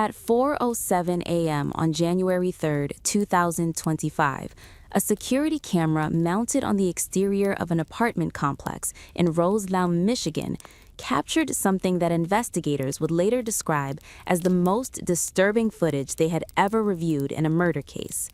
At 4:07 a.m. on January 3rd, 2025, a security camera mounted on the exterior of an apartment complex in Roselawn, Michigan, captured something that investigators would later describe as the most disturbing footage they had ever reviewed in a murder case.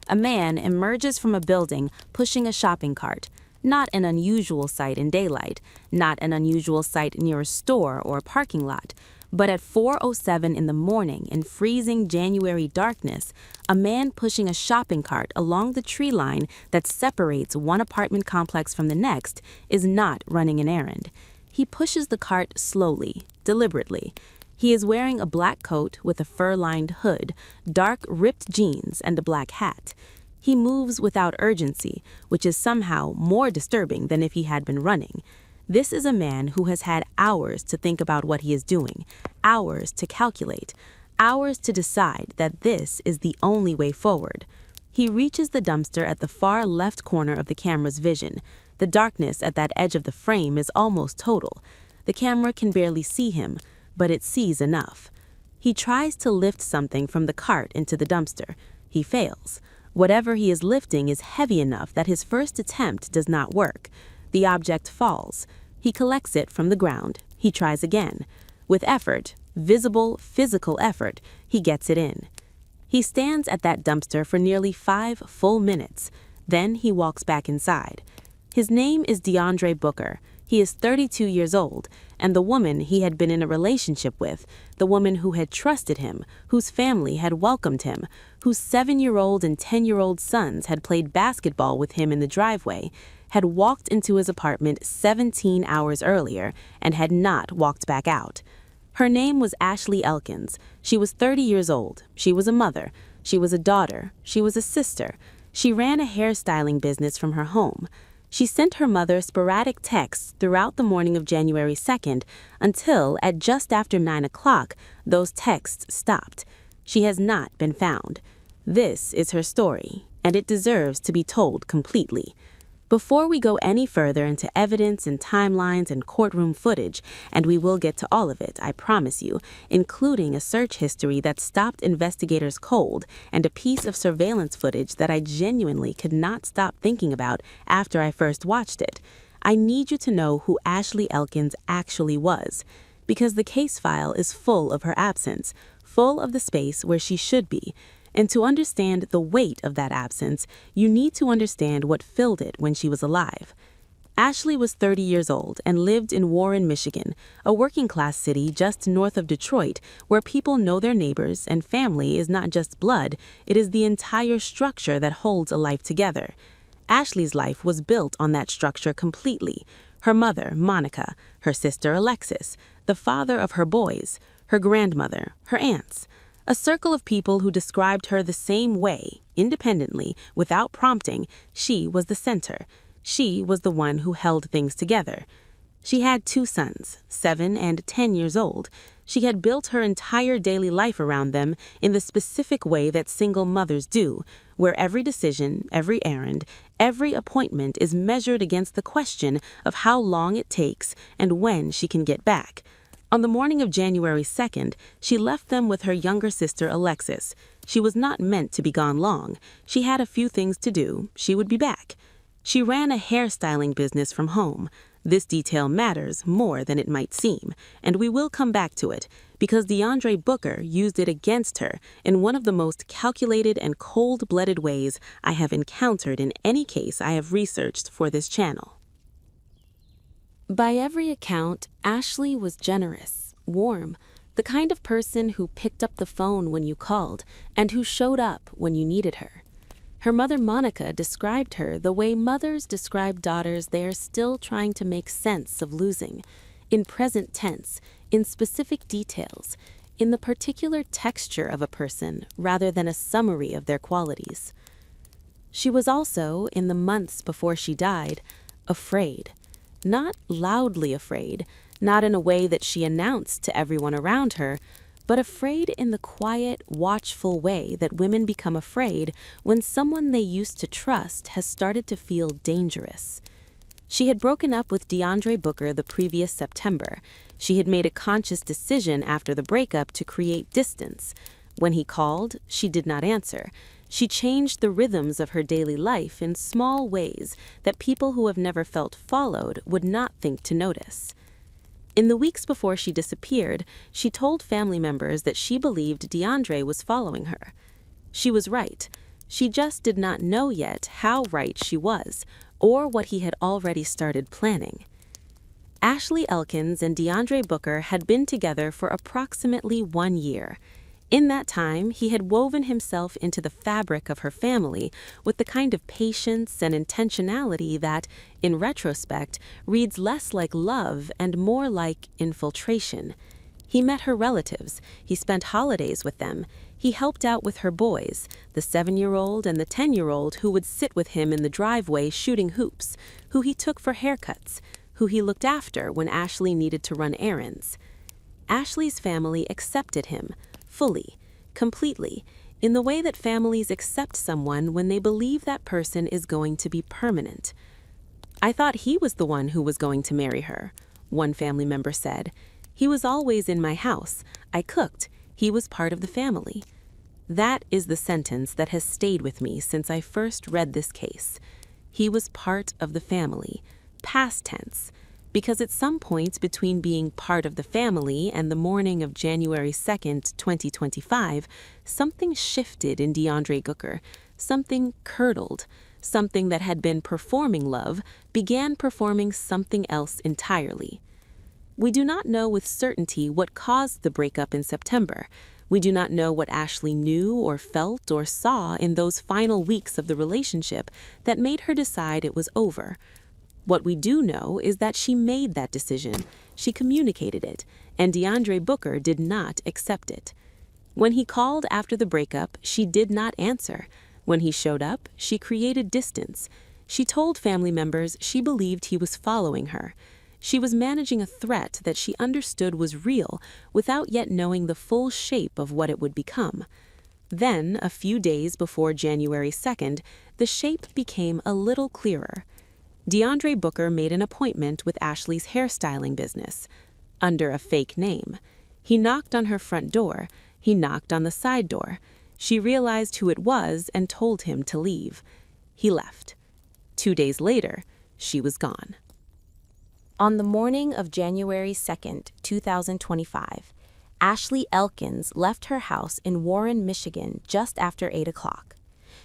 A man emerges from a building pushing a shopping cart. Not an unusual sight in daylight, not an unusual sight near a store or a parking lot. But at 4:07 in the morning, in freezing January darkness, a man pushing a shopping cart along the tree line that separates one apartment complex from the next is not running an errand. He pushes the cart slowly, deliberately. He is wearing a black coat with a fur-lined hood, dark ripped jeans, and a black hat. He moves without urgency, which is somehow more disturbing than if he had been running. This is a man who has had hours to think about what he is doing, hours to calculate, hours to decide that this is the only way forward. He reaches the dumpster at the far left corner of the camera's vision. The darkness at that edge of the frame is almost total. The camera can barely see him, but it sees enough. He tries to lift something from the cart into the dumpster. He fails. Whatever he is lifting is heavy enough that his first attempt does not work. The object falls. He collects it from the ground. He tries again. With effort, visible, physical effort, he gets it in. He stands at that dumpster for nearly 5 full minutes. Then he walks back inside. His name is DeAndre Booker. He is 32 years old, and the woman he had been in a relationship with, the woman who had trusted him, whose family had welcomed him, whose 7-year-old and 10-year-old sons had played basketball with him in the driveway, had walked into his apartment 17 hours earlier and had not walked back out. Her name was Ashley Elkins. She was 30 years old. She was a mother. She was a daughter. She was a sister. She ran a hairstyling business from her home. She sent her mother sporadic texts throughout the morning of January 2nd until, at just after 9 o'clock, those texts stopped. She has not been found. This is her story, and it deserves to be told completely. Before we go any further into evidence and timelines and courtroom footage, and we will get to all of it, I promise you, including a search history that stopped investigators cold and a piece of surveillance footage that I genuinely could not stop thinking about after I first watched it, I need you to know who Ashley Elkins actually was, because the case file is full of her absence, full of the space where she should be. And to understand the weight of that absence, you need to understand what filled it when she was alive. Ashley was 30 years old and lived in Warren, Michigan, a working-class city just north of Detroit, where people know their neighbors and family is not just blood, it is the entire structure that holds a life together. Ashley's life was built on that structure completely. Her mother, Monica, her sister, Alexis, the father of her boys, her grandmother, her aunts. A circle of people who described her the same way, independently, without prompting. She was the center. She was the one who held things together. She had 2 sons, 7 and 10 years old. She had built her entire daily life around them in the specific way that single mothers do, where every decision, every errand, every appointment is measured against the question of how long it takes and when she can get back. On the morning of January 2nd, she left them with her younger sister Alexis. She was not meant to be gone long. She had a few things to do. She would be back. She ran a hairstyling business from home. This detail matters more than it might seem, and we will come back to it, because DeAndre Booker used it against her in one of the most calculated and cold-blooded ways I have encountered in any case I have researched for this channel. By every account, Ashley was generous, warm, the kind of person who picked up the phone when you called and who showed up when you needed her. Her mother Monica described her the way mothers describe daughters they are still trying to make sense of losing, in present tense, in specific details, in the particular texture of a person rather than a summary of their qualities. She was also, in the months before she died, afraid. Not loudly afraid, not in a way that she announced to everyone around her, but afraid in the quiet, watchful way that women become afraid when someone they used to trust has started to feel dangerous. She had broken up with DeAndre Booker the previous September. She had made a conscious decision after the breakup to create distance. When he called, she did not answer. She changed the rhythms of her daily life in small ways that people who have never felt followed would not think to notice. In the weeks before she disappeared, she told family members that she believed DeAndre was following her. She was right. She just did not know yet how right she was, or what he had already started planning. Ashley Elkins and DeAndre Booker had been together for approximately 1 year. In that time, he had woven himself into the fabric of her family with the kind of patience and intentionality that, in retrospect, reads less like love and more like infiltration. He met her relatives, he spent holidays with them, he helped out with her boys, the 7-year-old and the 10-year-old who would sit with him in the driveway shooting hoops, who he took for haircuts, who he looked after when Ashley needed to run errands. Ashley's family accepted him, fully, completely, in the way that families accept someone when they believe that person is going to be permanent. "I thought he was the one who was going to marry her," one family member said. "He was always in my house. I cooked. He was part of the family." That is the sentence that has stayed with me since I first read this case. He was part of the family, past tense, because at some point between being part of the family and the morning of January 2nd, 2025, something shifted in DeAndre Booker, something curdled, something that had been performing love began performing something else entirely. We do not know with certainty what caused the breakup in September. We do not know what Ashley knew or felt or saw in those final weeks of the relationship that made her decide it was over. What we do know is that she made that decision, she communicated it, and DeAndre Booker did not accept it. When he called after the breakup, she did not answer. When he showed up, she created distance. She told family members she believed he was following her. She was managing a threat that she understood was real without yet knowing the full shape of what it would become. Then, a few days before January 2nd, the shape became a little clearer. DeAndre Booker made an appointment with Ashley's hairstyling business, under a fake name. He knocked on her front door. He knocked on the side door. She realized who it was and told him to leave. He left. 2 days later, she was gone. On the morning of January 2nd, 2025, Ashley Elkins left her house in Warren, Michigan just after 8 o'clock.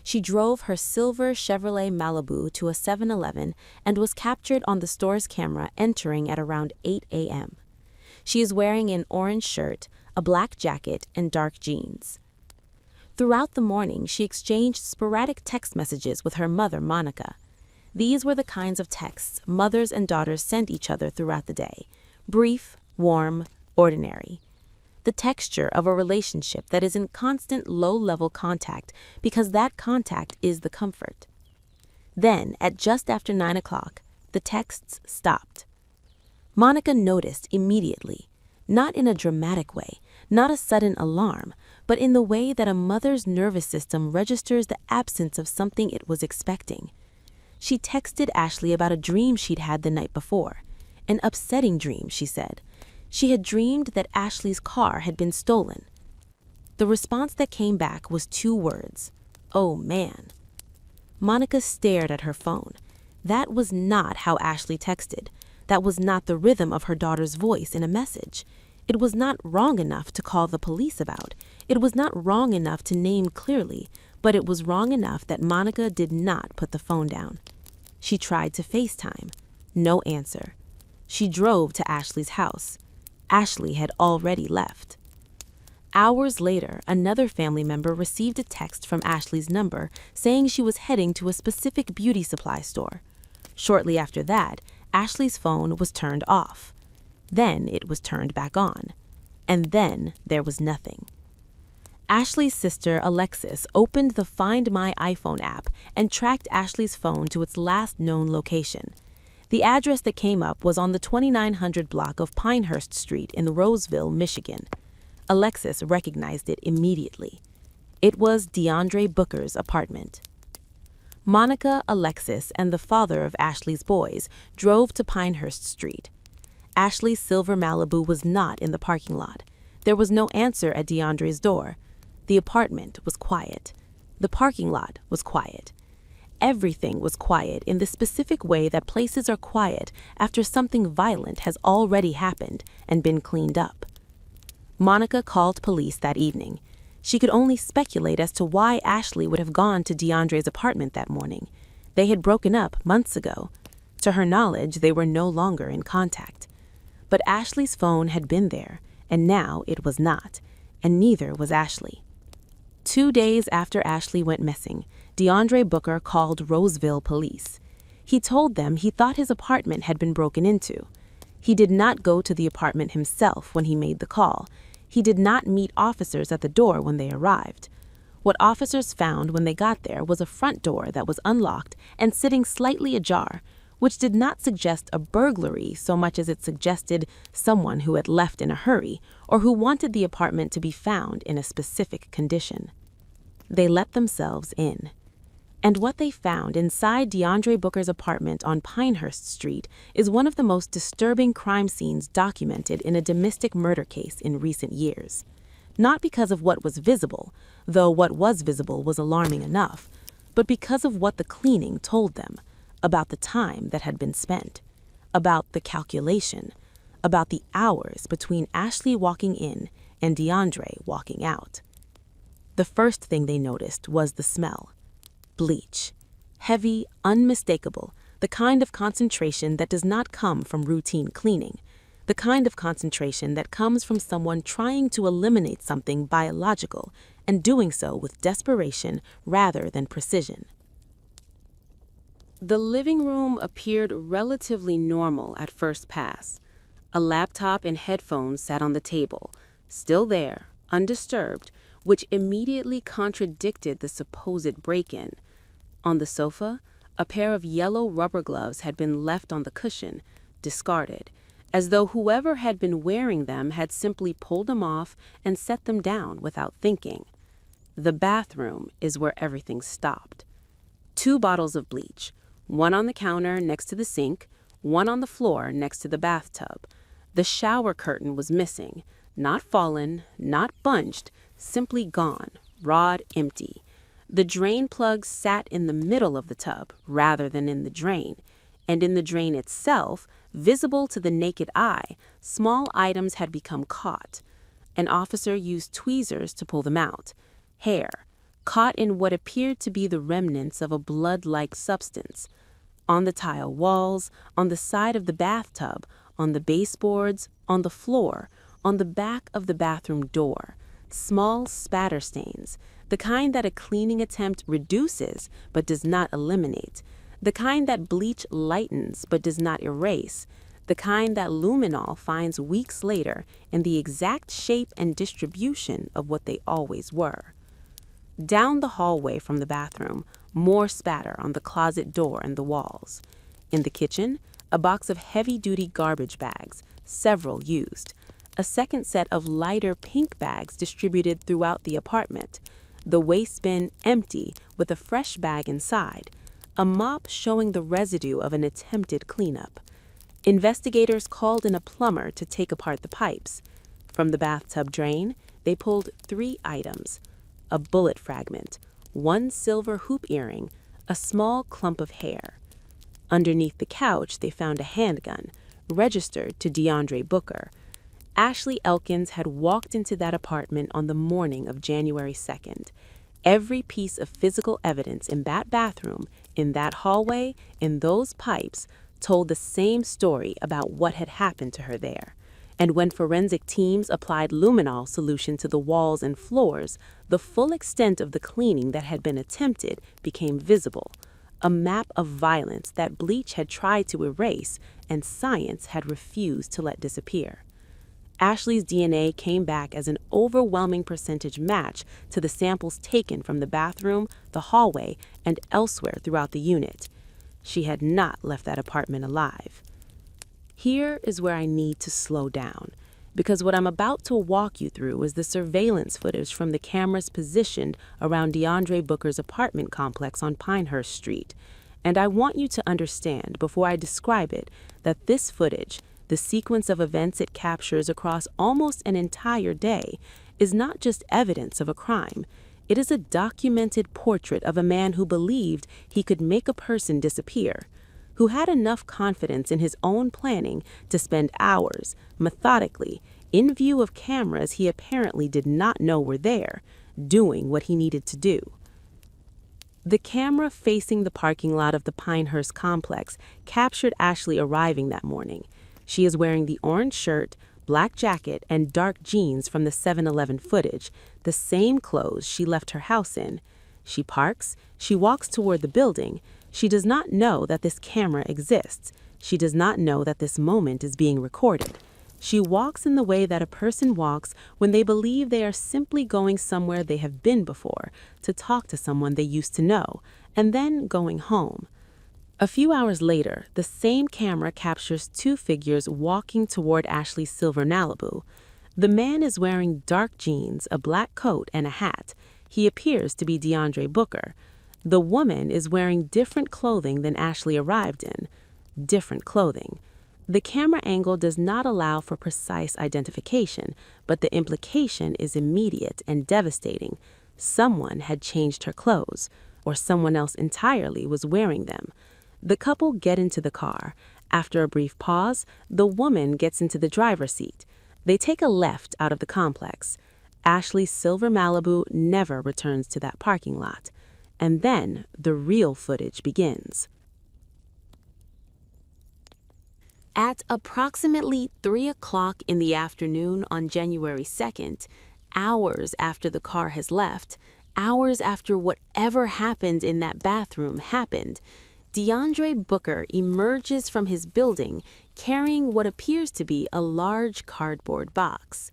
She drove her silver Chevrolet Malibu to a 7-Eleven and was captured on the store's camera entering at around 8 a.m. She is wearing an orange shirt, a black jacket, and dark jeans. Throughout the morning, she exchanged sporadic text messages with her mother, Monica. These were the kinds of texts mothers and daughters sent each other throughout the day: brief, warm, ordinary. The texture of a relationship that is in constant low-level contact because that contact is the comfort. Then, at just after 9 o'clock, the texts stopped. Monica noticed immediately, not in a dramatic way, not a sudden alarm, but in the way that a mother's nervous system registers the absence of something it was expecting. She texted Ashley about a dream she'd had the night before. An upsetting dream, she said. She had dreamed that Ashley's car had been stolen. The response that came back was 2 words: "Oh man." Monica stared at her phone. That was not how Ashley texted. That was not the rhythm of her daughter's voice in a message. It was not wrong enough to call the police about. It was not wrong enough to name clearly, but it was wrong enough that Monica did not put the phone down. She tried to FaceTime. No answer. She drove to Ashley's house. Ashley had already left. Hours later, another family member received a text from Ashley's number saying she was heading to a specific beauty supply store. Shortly after that, Ashley's phone was turned off. Then it was turned back on. And then there was nothing. Ashley's sister, Alexis, opened the Find My iPhone app and tracked Ashley's phone to its last known location. The address that came up was on the 2900 block of Pinehurst Street in Roseville, Michigan. Alexis recognized it immediately. It was DeAndre Booker's apartment. Monica, Alexis, and the father of Ashley's boys drove to Pinehurst Street. Ashley's silver Malibu was not in the parking lot. There was no answer at DeAndre's door. The apartment was quiet. The parking lot was quiet. Everything was quiet in the specific way that places are quiet after something violent has already happened and been cleaned up. Monica called police that evening. She could only speculate as to why Ashley would have gone to DeAndre's apartment that morning. They had broken up months ago. To her knowledge, they were no longer in contact. But Ashley's phone had been there, and now it was not, and neither was Ashley. 2 days after Ashley went missing, DeAndre Booker called Roseville police. He told them he thought his apartment had been broken into. He did not go to the apartment himself when he made the call. He did not meet officers at the door when they arrived. What officers found when they got there was a front door that was unlocked and sitting slightly ajar, which did not suggest a burglary so much as it suggested someone who had left in a hurry or who wanted the apartment to be found in a specific condition. They let themselves in. And what they found inside DeAndre Booker's apartment on Pinehurst Street is one of the most disturbing crime scenes documented in a domestic murder case in recent years. Not because of what was visible, though what was visible was alarming enough, but because of what the cleaning told them, about the time that had been spent, about the calculation, about the hours between Ashley walking in and DeAndre walking out. The first thing they noticed was the smell. Bleach. Heavy, unmistakable, the kind of concentration that does not come from routine cleaning, the kind of concentration that comes from someone trying to eliminate something biological and doing so with desperation rather than precision. The living room appeared relatively normal at first pass. A laptop and headphones sat on the table, still there, undisturbed, which immediately contradicted the supposed break-in. On the sofa, a pair of yellow rubber gloves had been left on the cushion, discarded, as though whoever had been wearing them had simply pulled them off and set them down without thinking. The bathroom is where everything stopped. 2 bottles of bleach, one on the counter next to the sink, one on the floor next to the bathtub. The shower curtain was missing, not fallen, not bunched, simply gone, rod empty. The drain plug sat in the middle of the tub rather than in the drain, and in the drain itself, visible to the naked eye, small items had become caught. An officer used tweezers to pull them out. Hair, caught in what appeared to be the remnants of a blood-like substance. On the tile walls, on the side of the bathtub, on the baseboards, on the floor, on the back of the bathroom door. Small spatter stains, the kind that a cleaning attempt reduces but does not eliminate, the kind that bleach lightens but does not erase, the kind that luminol finds weeks later in the exact shape and distribution of what they always were. Down the hallway from the bathroom, more spatter on the closet door and the walls. In the kitchen, a box of heavy-duty garbage bags, several used. A second set of lighter pink bags distributed throughout the apartment. The waste bin empty with a fresh bag inside. A mop showing the residue of an attempted cleanup. Investigators called in a plumber to take apart the pipes. From the bathtub drain, they pulled 3 items. A bullet fragment, 1 silver hoop earring, a small clump of hair. Underneath the couch, they found a handgun, registered to DeAndre Booker. Ashley Elkins had walked into that apartment on the morning of January 2nd. Every piece of physical evidence in that bathroom, in that hallway, in those pipes, told the same story about what had happened to her there. And when forensic teams applied luminol solution to the walls and floors, the full extent of the cleaning that had been attempted became visible. A map of violence that bleach had tried to erase and science had refused to let disappear. Ashley's DNA came back as an overwhelming percentage match to the samples taken from the bathroom, the hallway, and elsewhere throughout the unit. She had not left that apartment alive. Here is where I need to slow down. because what I'm about to walk you through is the surveillance footage from the cameras positioned around DeAndre Booker's apartment complex on Pinehurst Street. And I want you to understand, before I describe it, that this footage, the sequence of events it captures across almost an entire day, is not just evidence of a crime. It is a documented portrait of a man who believed he could make a person disappear, who had enough confidence in his own planning to spend hours, methodically, in view of cameras he apparently did not know were there, doing what he needed to do. The camera facing the parking lot of the Pinehurst complex captured Ashley arriving that morning. She is wearing the orange shirt, black jacket, and dark jeans from the 7-Eleven footage, the same clothes she left her house in. She parks, she walks toward the building. She does not know that this camera exists. She does not know that this moment is being recorded. She walks in the way that a person walks when they believe they are simply going somewhere they have been before, to talk to someone they used to know, and then going home. A few hours later, the same camera captures two figures walking toward Ashley's silver Malibu. The man is wearing dark jeans, a black coat, and a hat. He appears to be DeAndre Booker. The woman is wearing different clothing than Ashley arrived in. Different clothing. The camera angle does not allow for precise identification, but the implication is immediate and devastating. Someone had changed her clothes, or someone else entirely was wearing them. The couple get into the car. After a brief pause, the woman gets into the driver's seat. They take a left out of the complex. Ashley's silver Malibu never returns to that parking lot. And then the real footage begins. At approximately 3 o'clock in the afternoon on January 2nd, hours after the car has left, hours after whatever happened in that bathroom happened, DeAndre Booker emerges from his building carrying what appears to be a large cardboard box.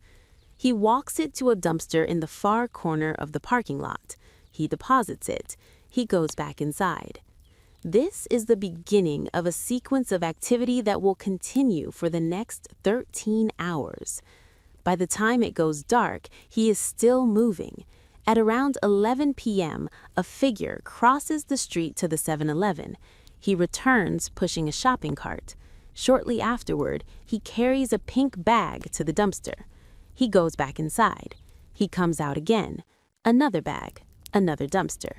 He walks it to a dumpster in the far corner of the parking lot. He deposits it. He goes back inside. This is the beginning of a sequence of activity that will continue for the next 13 hours. By the time it goes dark, he is still moving. At around 11 p.m., a figure crosses the street to the 7-Eleven. He returns pushing a shopping cart. Shortly afterward, he carries a pink bag to the dumpster. He goes back inside. He comes out again. Another bag. Another dumpster.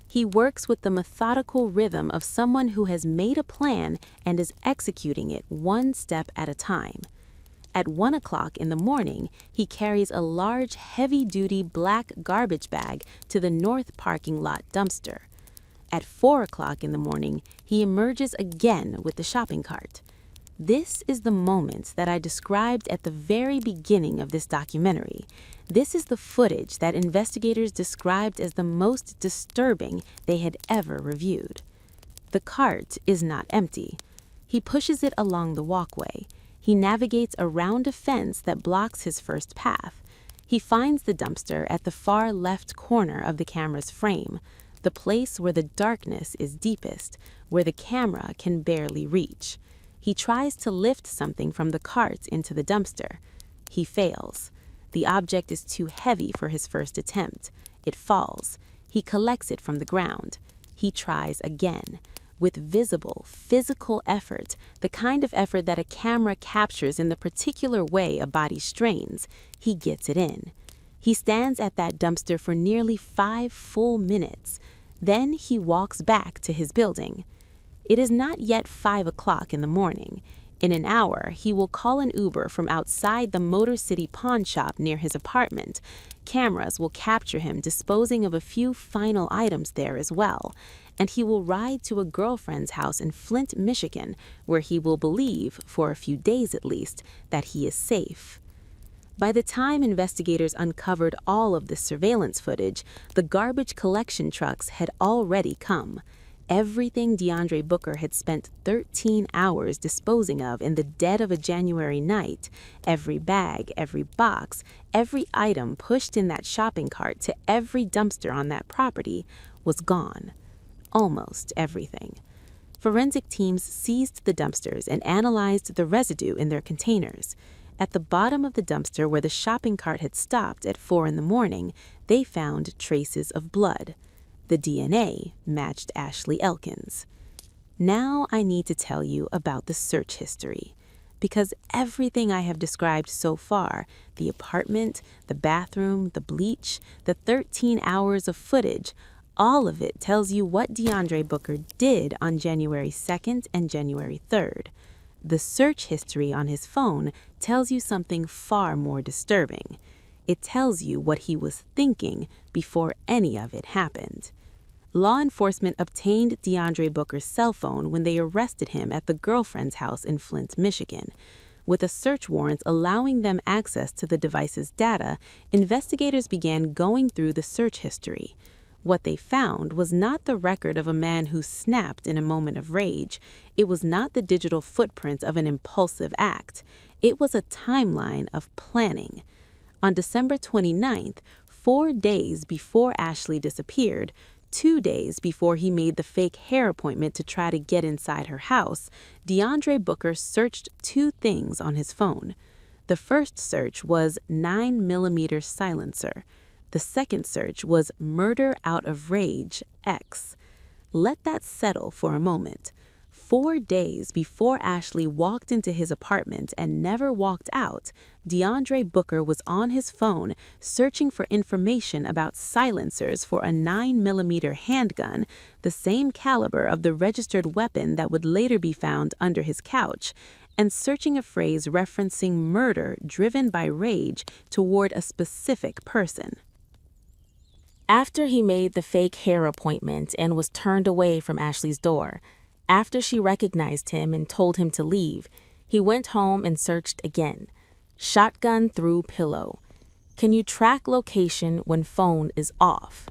He works with the methodical rhythm of someone who has made a plan and is executing it one step at a time. At 1 o'clock in the morning, he carries a large, heavy-duty black garbage bag to the north parking lot dumpster. At 4 o'clock in the morning, he emerges again with the shopping cart. This is the moment that I described at the very beginning of this documentary. This is the footage that investigators described as the most disturbing they had ever reviewed. The cart is not empty. He pushes it along the walkway. He navigates around a fence that blocks his first path. He finds the dumpster at the far left corner of the camera's frame, the place where the darkness is deepest, where the camera can barely reach. He tries to lift something from the cart into the dumpster. He fails. The object is too heavy for his first attempt. It falls. He collects it from the ground. He tries again. With visible, physical effort, the kind of effort that a camera captures in the particular way a body strains, he gets it in. He stands at that dumpster for nearly 5 full minutes. Then he walks back to his building. It is not yet 5 o'clock in the morning. In an hour, he will call an Uber from outside the Motor City pawn shop near his apartment. Cameras will capture him disposing of a few final items there as well, and he will ride to a girlfriend's house in Flint, Michigan, where he will believe, for a few days at least, that he is safe. By the time investigators uncovered all of this surveillance footage, the garbage collection trucks had already come. Everything DeAndre Booker had spent 13 hours disposing of in the dead of a January night, every bag, every box, every item pushed in that shopping cart to every dumpster on that property, was gone. Almost everything. Forensic teams seized the dumpsters and analyzed the residue in their containers. At the bottom of the dumpster where the shopping cart had stopped at 4 in the morning, they found traces of blood. The DNA matched Ashley Elkins. Now I need to tell you about the search history, because everything I have described so far, the apartment, the bathroom, the bleach, the 13 hours of footage, all of it tells you what DeAndre Booker did on January 2nd and January 3rd. The search history on his phone tells you something far more disturbing. It tells you what he was thinking before any of it happened. Law enforcement obtained DeAndre Booker's cell phone when they arrested him at the girlfriend's house in Flint, Michigan. With a search warrant allowing them access to the device's data, investigators began going through the search history. What they found was not the record of a man who snapped in a moment of rage. It was not the digital footprint of an impulsive act. It was a timeline of planning. On December 29th, 4 days before Ashley disappeared, 2 days before he made the fake hair appointment to try to get inside her house, DeAndre Booker searched 2 things on his phone. The first search was 9mm silencer. The second search was murder out of rage X. Let that settle for a moment. 4 days before Ashley walked into his apartment and never walked out, DeAndre Booker was on his phone searching for information about silencers for a 9mm handgun, the same caliber of the registered weapon that would later be found under his couch, and searching a phrase referencing murder driven by rage toward a specific person. After he made the fake hair appointment and was turned away from Ashley's door, after she recognized him and told him to leave, he went home and searched again. Shotgun through pillow. Can you track location when phone is off?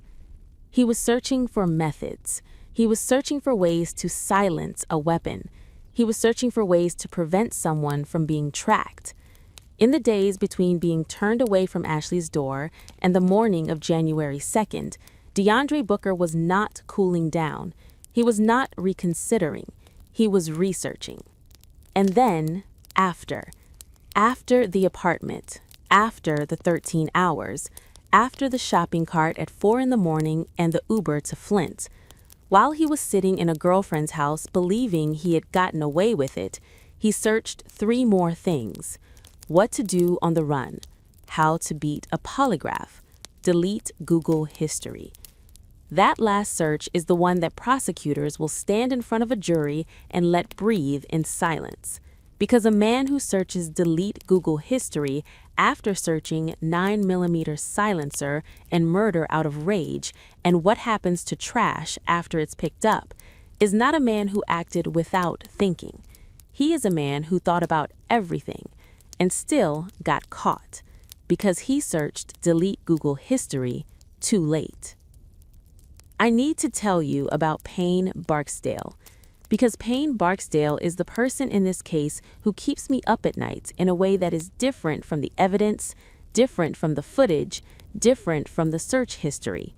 He was searching for methods. He was searching for ways to silence a weapon. He was searching for ways to prevent someone from being tracked. In the days between being turned away from Ashley's door and the morning of January 2nd, DeAndre Booker was not cooling down. He was not reconsidering. He was researching. And then, after the apartment, after the 13 hours, after the shopping cart at 4 in the morning and the Uber to Flint, while he was sitting in a girlfriend's house believing he had gotten away with it, he searched 3 more things. What to do on the run, how to beat a polygraph, delete Google history. That last search is the one that prosecutors will stand in front of a jury and let breathe in silence. Because a man who searches delete Google history after searching 9mm silencer and murder out of rage and what happens to trash after it's picked up is not a man who acted without thinking. He is a man who thought about everything and still got caught because he searched delete Google history too late. I need to tell you about Payne Barksdale, because Payne Barksdale is the person in this case who keeps me up at night in a way that is different from the evidence, different from the footage, different from the search history.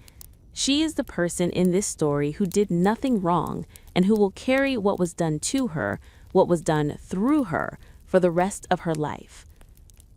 She is the person in this story who did nothing wrong and who will carry what was done to her, what was done through her, for the rest of her life.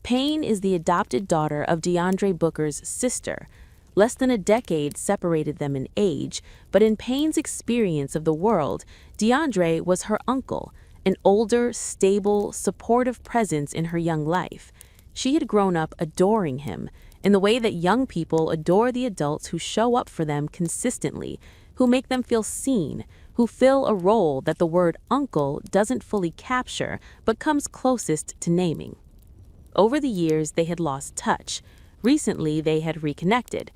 Payne is the adopted daughter of DeAndre Booker's sister. Less than a decade separated them in age, but in Payne's experience of the world, DeAndre was her uncle, an older, stable, supportive presence in her young life. She had grown up adoring him, in the way that young people adore the adults who show up for them consistently, who make them feel seen, who fill a role that the word uncle doesn't fully capture but comes closest to naming. Over the years, they had lost touch. Recently, they had reconnected.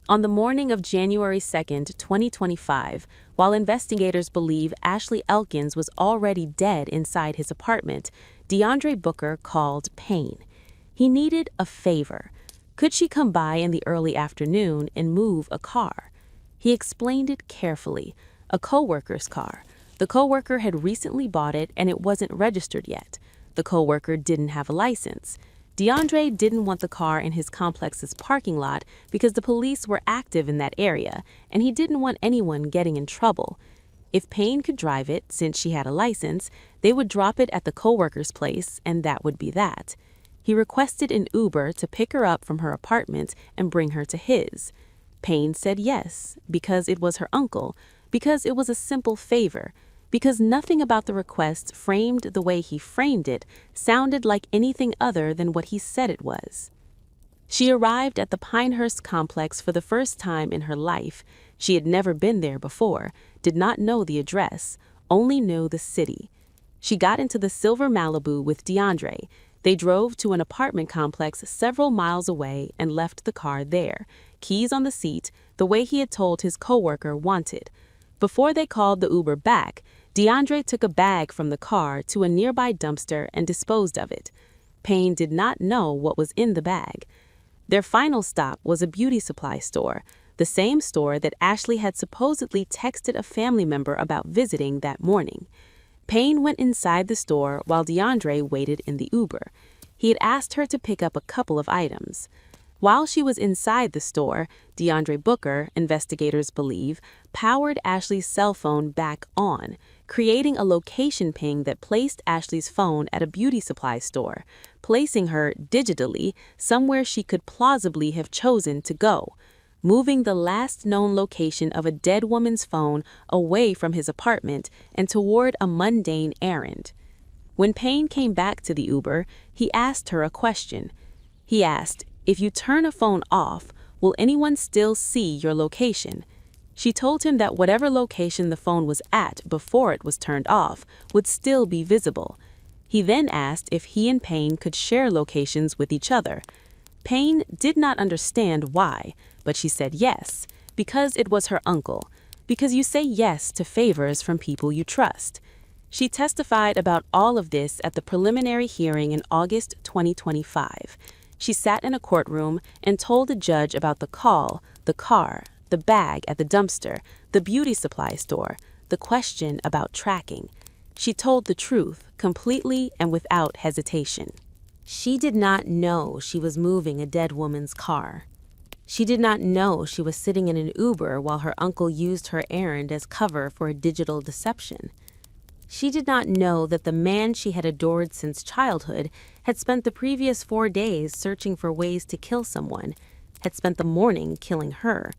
On the morning of January 2nd, 2025, while investigators believe Ashley Elkins was already dead inside his apartment, DeAndre Booker called Payne. He needed a favor. Could she come by in the early afternoon and move a car? He explained it carefully. A coworker's car. The coworker had recently bought it and it wasn't registered yet. The coworker didn't have a license. DeAndre didn't want the car in his complex's parking lot because the police were active in that area, and he didn't want anyone getting in trouble. If Payne could drive it, since she had a license, they would drop it at the coworker's place, and that would be that. He requested an Uber to pick her up from her apartment and bring her to his. Payne said yes, because it was her uncle, because it was a simple favor, because nothing about the request framed the way he framed it sounded like anything other than what he said it was. She arrived at the Pinehurst complex for the first time in her life. She had never been there before, did not know the address, only knew the city. She got into the silver Malibu with DeAndre. They drove to an apartment complex several miles away and left the car there, keys on the seat, the way he had told his coworker wanted. Before they called the Uber back, DeAndre took a bag from the car to a nearby dumpster and disposed of it. Payne did not know what was in the bag. Their final stop was a beauty supply store, the same store that Ashley had supposedly texted a family member about visiting that morning. Payne went inside the store while DeAndre waited in the Uber. He had asked her to pick up a couple of items. While she was inside the store, DeAndre Booker, investigators believe, powered Ashley's cell phone back on, creating a location ping that placed Ashley's phone at a beauty supply store, placing her digitally somewhere she could plausibly have chosen to go, moving the last known location of a dead woman's phone away from his apartment and toward a mundane errand. When Payne came back to the Uber, he asked her a question. He asked, "If you turn a phone off, will anyone still see your location?" She told him that whatever location the phone was at before it was turned off would still be visible. He then asked if he and Payne could share locations with each other. Payne did not understand why, but she said yes, because it was her uncle, because you say yes to favors from people you trust. She testified about all of this at the preliminary hearing in August 2025. She sat in a courtroom and told the judge about the call, the car, the bag at the dumpster, the beauty supply store, the question about tracking. She told the truth, completely and without hesitation. She did not know she was moving a dead woman's car. She did not know she was sitting in an Uber while her uncle used her errand as cover for a digital deception. She did not know that the man she had adored since childhood had spent the previous 4 days searching for ways to kill someone, had spent the morning killing her,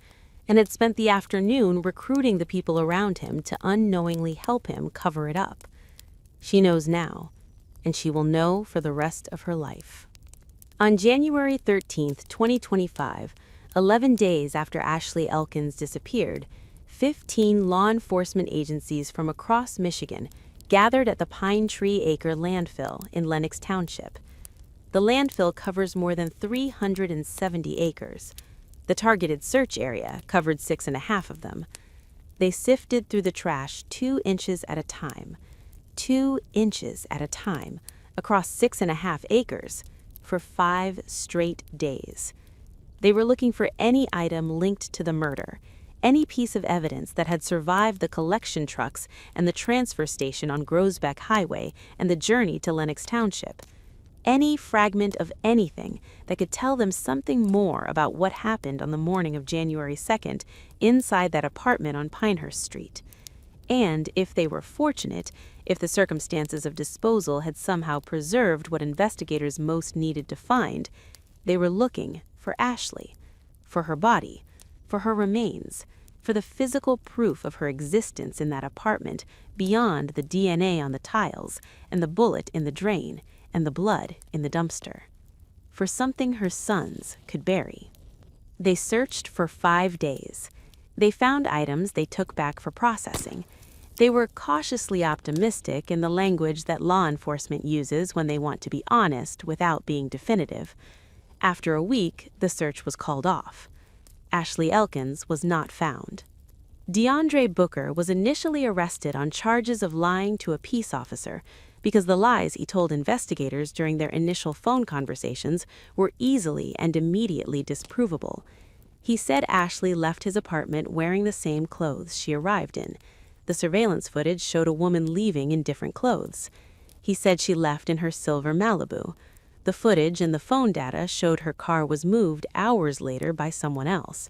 and had spent the afternoon recruiting the people around him to unknowingly help him cover it up. She knows now, and she will know for the rest of her life. On January 13th, 2025, 11 days after Ashley Elkins disappeared, 15 law enforcement agencies from across Michigan gathered at the Pine Tree Acre Landfill in Lenox Township. The landfill covers more than 370 acres. The targeted search area covered 6.5 of them. They sifted through the trash 2 inches at a time, 2 inches at a time, across 6.5 acres, for 5 straight days. They were looking for any item linked to the murder, any piece of evidence that had survived the collection trucks and the transfer station on Grosbeck Highway and the journey to Lenox Township. Any fragment of anything that could tell them something more about what happened on the morning of January 2nd inside that apartment on Pinehurst Street. And if they were fortunate, if the circumstances of disposal had somehow preserved what investigators most needed to find, they were looking for Ashley, for her body, for her remains, for the physical proof of her existence in that apartment beyond the DNA on the tiles and the bullet in the drain and the blood in the dumpster, for something her sons could bury. They searched for 5 days. They found items they took back for processing. They were cautiously optimistic in the language that law enforcement uses when they want to be honest without being definitive. After a week, the search was called off. Ashley Elkins was not found. DeAndre Booker was initially arrested on charges of lying to a peace officer because the lies he told investigators during their initial phone conversations were easily and immediately disprovable. He said Ashley left his apartment wearing the same clothes she arrived in. The surveillance footage showed a woman leaving in different clothes. He said she left in her silver Malibu. The footage and the phone data showed her car was moved hours later by someone else.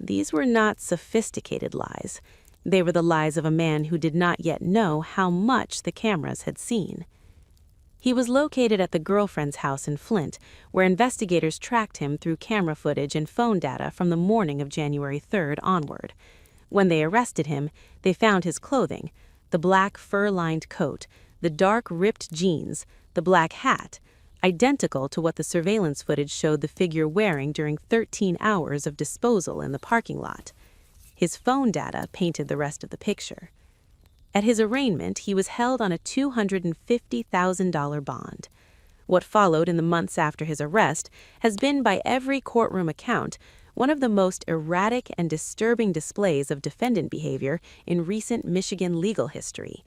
These were not sophisticated lies. They were the lies of a man who did not yet know how much the cameras had seen. He was located at the girlfriend's house in Flint, where investigators tracked him through camera footage and phone data from the morning of January 3rd onward. When they arrested him, they found his clothing: the black fur-lined coat, the dark ripped jeans, the black hat, identical to what the surveillance footage showed the figure wearing during 13 hours of disposal in the parking lot. His phone data painted the rest of the picture. At his arraignment, he was held on a $250,000 bond. What followed in the months after his arrest has been, by every courtroom account, one of the most erratic and disturbing displays of defendant behavior in recent Michigan legal history.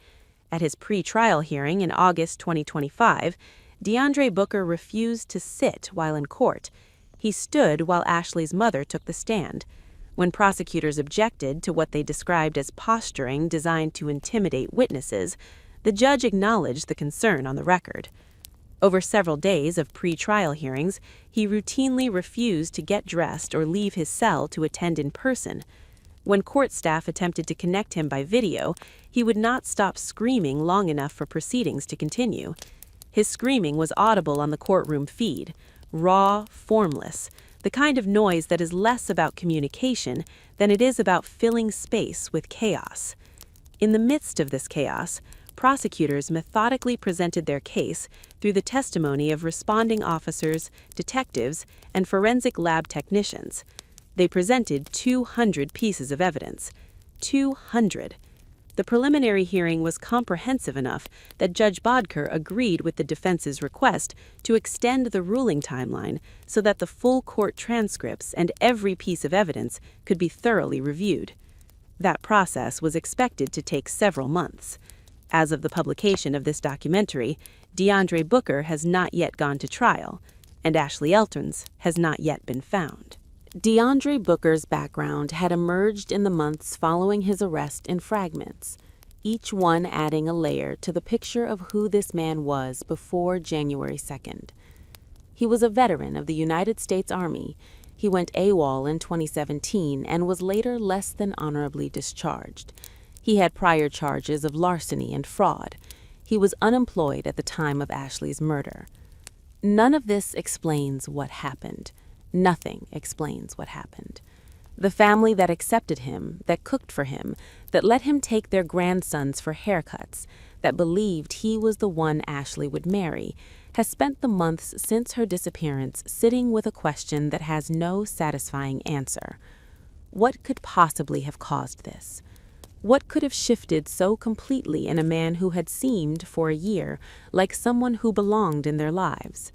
At his pre-trial hearing in August 2025, DeAndre Booker refused to sit while in court. He stood while Ashley's mother took the stand. When prosecutors objected to what they described as posturing designed to intimidate witnesses, the judge acknowledged the concern on the record. Over several days of pre-trial hearings, he routinely refused to get dressed or leave his cell to attend in person. When court staff attempted to connect him by video, he would not stop screaming long enough for proceedings to continue. His screaming was audible on the courtroom feed, raw, formless, the kind of noise that is less about communication than it is about filling space with chaos. In the midst of this chaos, prosecutors methodically presented their case through the testimony of responding officers, detectives, and forensic lab technicians. They presented 200 pieces of evidence. 200. The preliminary hearing was comprehensive enough that Judge Bodker agreed with the defense's request to extend the ruling timeline so that the full court transcripts and every piece of evidence could be thoroughly reviewed. That process was expected to take several months. As of the publication of this documentary, DeAndre Booker has not yet gone to trial, and Ashley Elkins has not yet been found. DeAndre Booker's background had emerged in the months following his arrest in fragments, each one adding a layer to the picture of who this man was before January 2nd. He was a veteran of the United States Army. He went AWOL in 2017 and was later less than honorably discharged. He had prior charges of larceny and fraud. He was unemployed at the time of Ashley's murder. None of this explains what happened. Nothing explains what happened. The family that accepted him, that cooked for him, that let him take their grandsons for haircuts, that believed he was the one Ashley would marry, has spent the months since her disappearance sitting with a question that has no satisfying answer. What could possibly have caused this? What could have shifted so completely in a man who had seemed, for a year, like someone who belonged in their lives?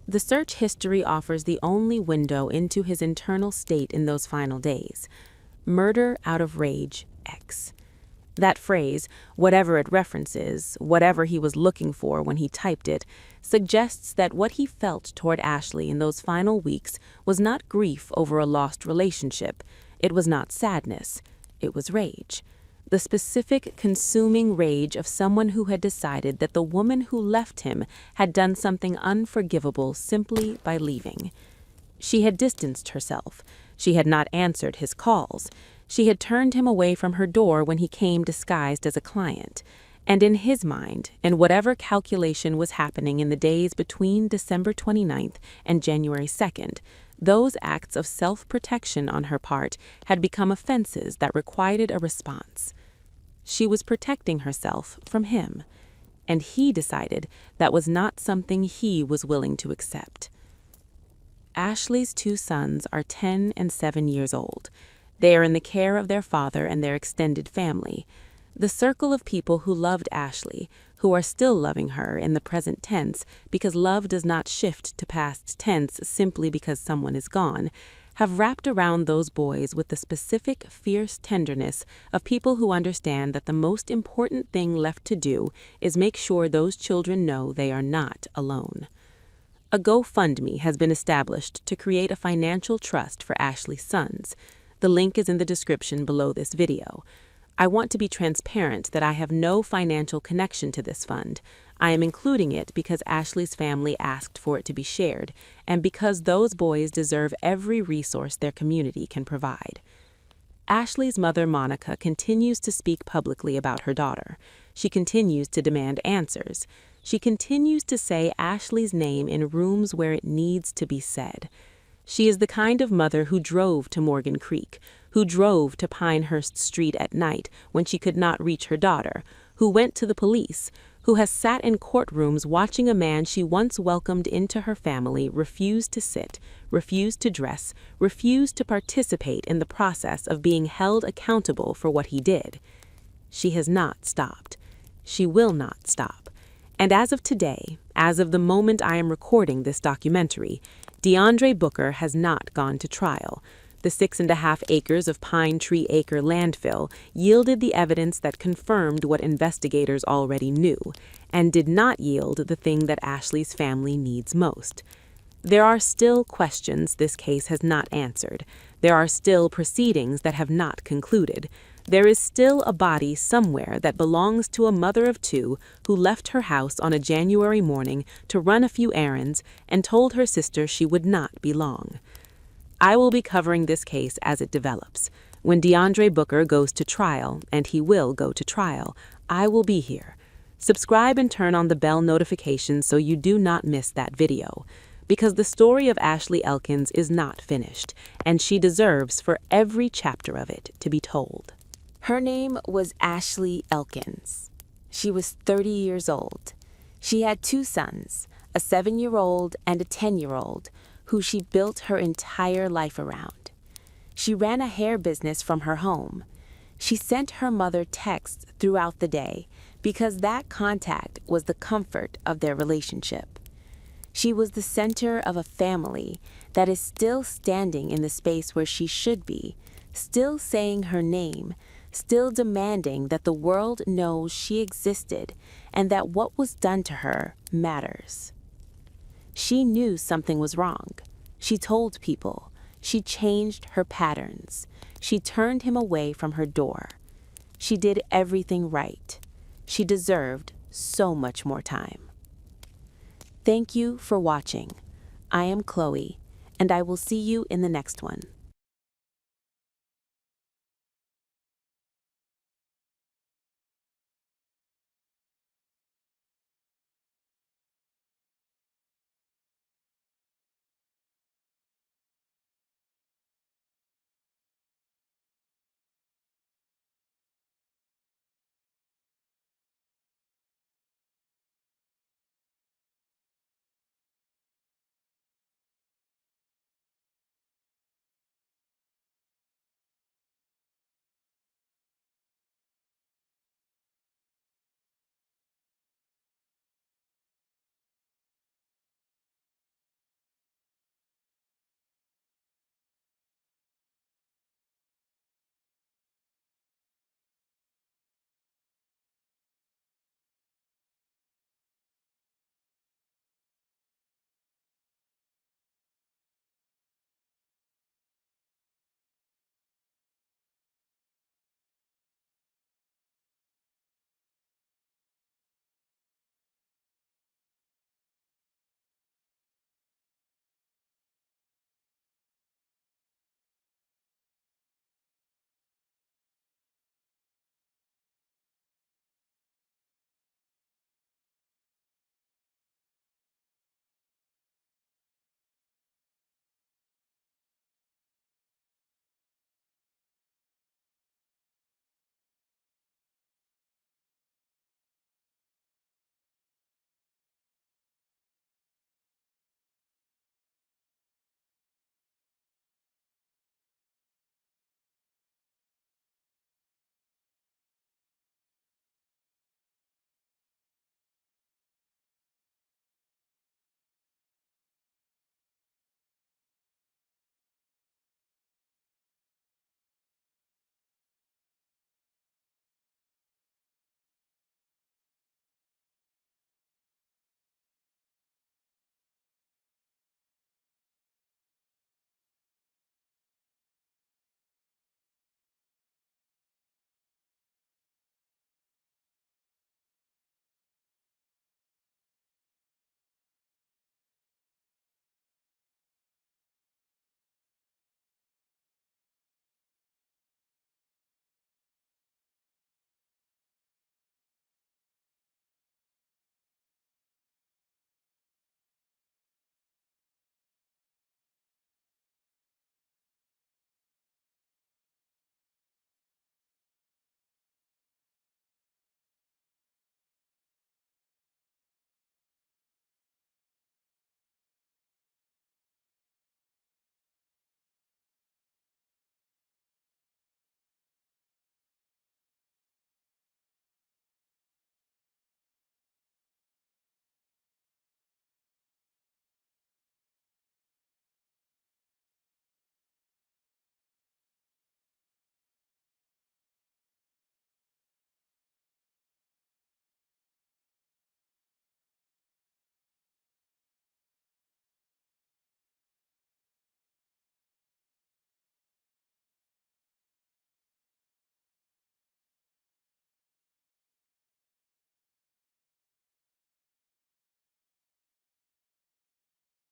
The search history offers the only window into his internal state in those final days. Murder out of rage, X. That phrase, whatever it references, whatever he was looking for when he typed it, suggests that what he felt toward Ashley in those final weeks was not grief over a lost relationship. It was not sadness. It was rage. The specific, consuming rage of someone who had decided that the woman who left him had done something unforgivable simply by leaving. She had distanced herself. She had not answered his calls. She had turned him away from her door when he came disguised as a client. And in his mind, in whatever calculation was happening in the days between December 29th and January 2nd, those acts of self-protection on her part had become offenses that required a response. She was protecting herself from him, and he decided that was not something he was willing to accept. Ashley's two sons are 10 and 7 years old. They are in the care of their father and their extended family. The circle of people who loved Ashley, who are still loving her in the present tense because love does not shift to past tense simply because someone is gone, have wrapped around those boys with the specific, fierce tenderness of people who understand that the most important thing left to do is make sure those children know they are not alone. A GoFundMe has been established to create a financial trust for Ashley's sons. The link is in the description below this video. I want to be transparent that I have no financial connection to this fund. I am including it because Ashley's family asked for it to be shared, and because those boys deserve every resource their community can provide. Ashley's mother, Monica, continues to speak publicly about her daughter. She continues to demand answers. She continues to say Ashley's name in rooms where it needs to be said. She is the kind of mother who drove to Morgan Creek, who drove to Pinehurst Street at night when she could not reach her daughter, who went to the police, who has sat in courtrooms watching a man she once welcomed into her family refuse to sit, refuse to dress, refuse to participate in the process of being held accountable for what he did. She has not stopped. She will not stop. And as of today, as of the moment I am recording this documentary, DeAndre Booker has not gone to trial. The 6.5 acres of Pine Tree Acre landfill yielded the evidence that confirmed what investigators already knew, and did not yield the thing that Ashley's family needs most. There are still questions this case has not answered. There are still proceedings that have not concluded. There is still a body somewhere that belongs to a mother of two who left her house on a January morning to run a few errands and told her sister she would not be long. I will be covering this case as it develops. When DeAndre Booker goes to trial, and he will go to trial, I will be here. Subscribe and turn on the bell notifications so you do not miss that video. Because the story of Ashley Elkins is not finished, and she deserves for every chapter of it to be told. Her name was Ashley Elkins. She was 30 years old. She had 2 sons, a 7-year-old and a 10-year-old, who she built her entire life around. She ran a hair business from her home. She sent her mother texts throughout the day because that contact was the comfort of their relationship. She was the center of a family that is still standing in the space where she should be, still saying her name, still demanding that the world knows she existed and that what was done to her matters. She knew something was wrong. She told people. She changed her patterns. She turned him away from her door. She did everything right. She deserved so much more time. Thank you for watching. I am Chloe, and I will see you in the next one.